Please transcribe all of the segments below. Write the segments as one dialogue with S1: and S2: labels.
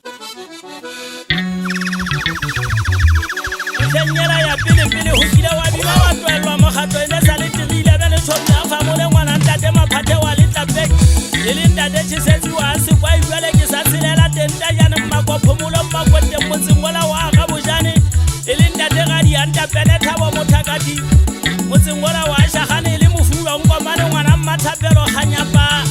S1: Senyela ya pele ho kile wa bina wa tlwelwa mokgatlo ene sa le tirile be le tshwenya fa mo le ngwana ntate maphate wa le tlapek le ntate tshetse wa se kwa jwale ke sa tselela tenta yana mmakophumulo mmakote motseng mola wa ga bojane le ntate ga di anta pele thabo mothakati motseng mola wa shagane le mofuwa ngomane ngwana mmathapelo ganyapa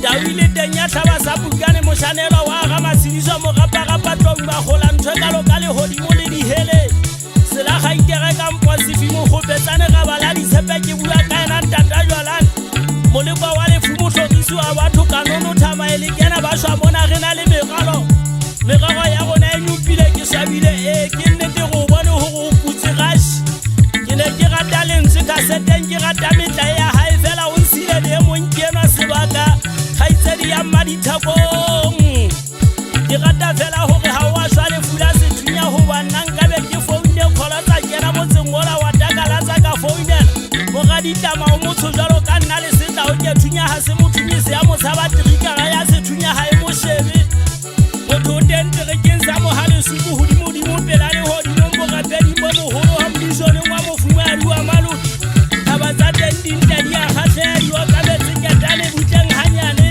S1: Dawile tenya tlhaba sa bukane moshanelo wa ga masediso mo gapa tlong ba gola ntwe ka lokale hodimo le dihele sela ga itere ka mposifi mo gopetsane ga bala ditshepe ke bua ka ena ntata jwalane molekwa wa lefumo tlhogisi wa batho kanono thama e le kena ba shwa bona re na le meraro ya rona e nyupile ke swabile ke nnete go bone go go putse gashi ke ne ke rata lentswe ka seteng ke rata metla ya hae fela o nsile le monkena sebaka khaitsedi ya madithakong ke rata fela hore ha wa shwa le fula sethunya ho bana nka be ke foune khola tsa kena motseng mola wa takala tsa ka founela mo ga ditama o motho jalo ka nna le setla o ke thunya ha se mothunyisi ya motshaba trika ga ya sethunya ha e mo shebe motho tente re ke nsa mo hale suku hodimo dimo pela le hodimo mo ga pedi mo moholo ha mdishone wa mofumari wa malu aba tsa tendinta di a khatlhe yo ka be tseketane butleng hanyane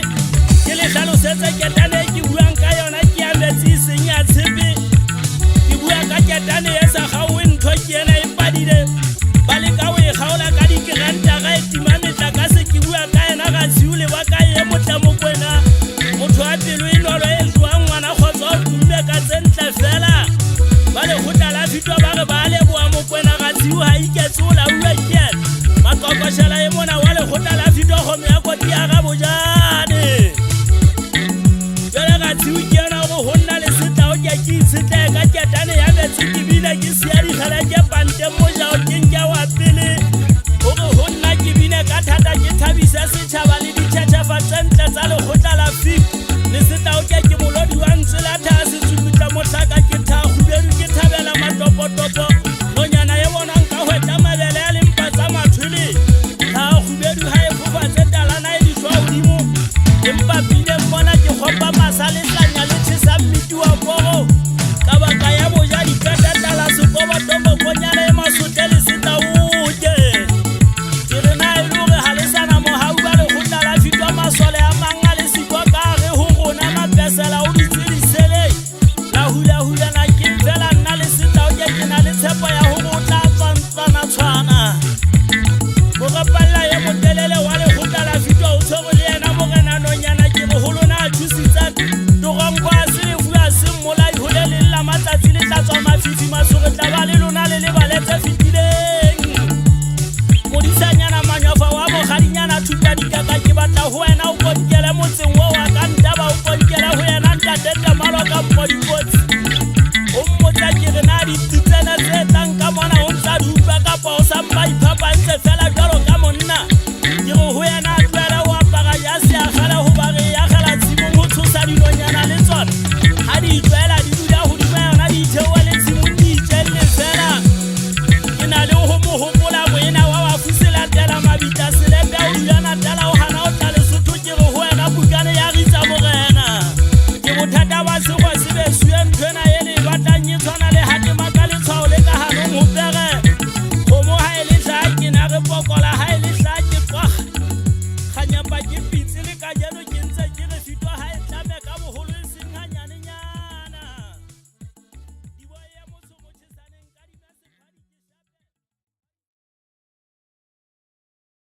S1: ke le hlalo setse ketane ke buang ka yona ke a metsi senya tshepe ke bua ka ketane e sa gawe ntho ke ena e padile ba le ka o e gaola ka dikranta ga e tima metla ka se ke bua ka ena ga tsiule ba ka e motla mo kwena motho a pelo e lolo e jwang ngwana khotso o kumme ka tsentle fela ba le hotla la fitwa ba re ba le boa mo kwena ga tsiu ha iketsola bua ke makokoshela e mona wa le hotla la fitwa go me ya koti ya ga bojane jela ga tsiu ke yona go honna le setla o ke itsetle ka ketane ya metsi ke bile ke sia di khala ke pante mo jao ke nka wa pele go honna ke bine ka thata ke thabisa setšhaba le ditšhatšhafa tsentle tsa le hotla la fitwa le setla o ke molodi wa ntsela tha se tsubutla motlaka ke thagubedu ke thabela matopotopo nonyana ye bona nka hwetla mabele ya lempa tsa mathwele thagubedu ha e fofatse talana e dishwa hodimo empa pile mbona ke kgopa masa le tlanya le tshisa mmiti wa koro ka baka ya boja dikatatala sekobotobo konyana e masote le setla oke ke re na e le hore ha le sana mohau ba le hotla la fitwa masole a manga le sikwa ka re ho rona mapesela o ditsedisele la hula na ke fela nna le setla o ke na le tshepo ya ho botla tsantsana tshwana go gapalla ya motelele wa le hotla la fitwa o tshwere le yena morena nonyana ke re ho lona a thusitsa togongwa se le bua se mmolai ho le la matsatsi le tla tswa mafifi masore tla ba le lona le baletse fitileng modisanyana manyafa wa mogadinyana thuta dikaka ke batla ho wena o konkele motseng wo wa ka ntaba o konkele ho yena ntateta malo ka mpodipotsi o mmotsa ke re na dititsena tse tlang ka mona o ntsa dupa kapa o sa mpa iphapantse fela jalo ka monna ke re ho yena a tlwele o apara jase a gala ho ba re ya gala tshimong ho tshosa dinonyana le tsona ha di tlwela di dula hodima yona di theoa le tshimong di itjelle fela ke na le ho mo hopola moena wa wa fusela tela mabita selembe o dulana tela o hana o tla Lesotho ke re ho wena bukane ya ritsa morena ke bothata ba se go se be suwe ntwena